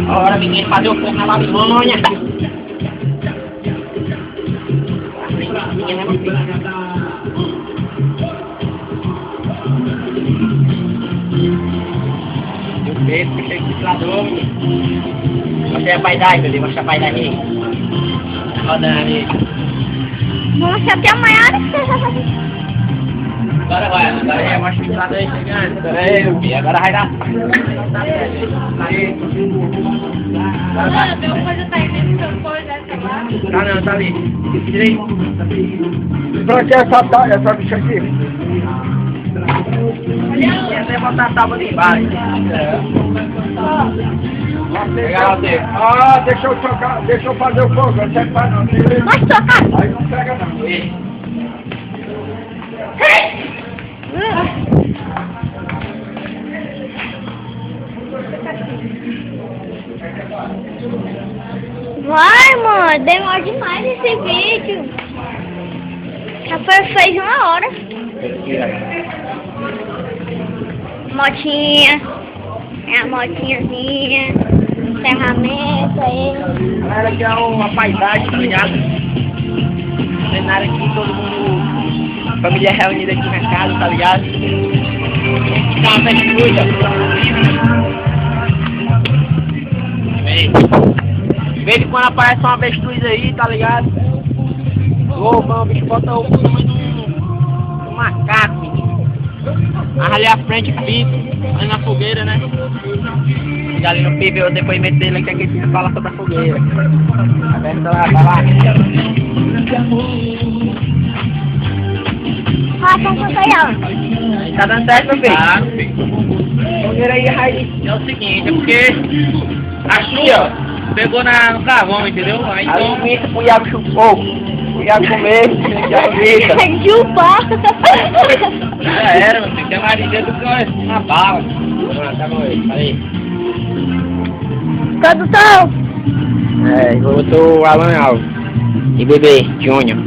Bora, menino, fazer o fogo na Babilônia. Meu peito, que chega de inflador. Mostra a paisagem, meu Deus, mostra a paisagem. Rodando ali. Vamos mostrar até amanhã. Agora vai, agora é mostra o inflador aí chegando. Agora é, meu filho, agora vai dar. Meu coisa tá aí dentro do coisa, tá lá. Tá não, tá ali. Direito. Pra que essa bicha aqui? Ia até botar a tábua de embaixo. Pegar o dedo. Ah, deixa eu tocar, deixa eu fazer o fogo, não serve pra não. Pode tocar. Aí não pega não. Vai, mano, demora demais esse vídeo. Já fez 1 hora. Motinha. É a motinhazinha. Ferramenta aí. Galera, aqui é uma paisagem, tá ligado? Cenário aqui, todo mundo, família reunida aqui na casa, tá ligado? Tá uma avestruz, de vez em quando aparece uma avestruz aí, tá ligado? O bicho bota o tamanho de um macaco, menino. Ali à frente, pico, ali na fogueira, né? E ali no PV, o depoimento dele aqui, que ele fala sobre a fogueira. Tá vendo? Tá lá, tá lá. Ah, então conta aí, ó. Tá dando certo, meu filho? Ah, filho. Fogueira aí, raiz. É o seguinte, é porque a chuva pegou no carvão, entendeu? Aí A então, linguiça pro Iago chupou. O Iago comer, Iago grita. Chupa. já era, meu filho. Tem mais ligeiro do que uma bala. Tá bom, aí. Produção. É, eu sou o Alan Alves. E bebê, Júnior.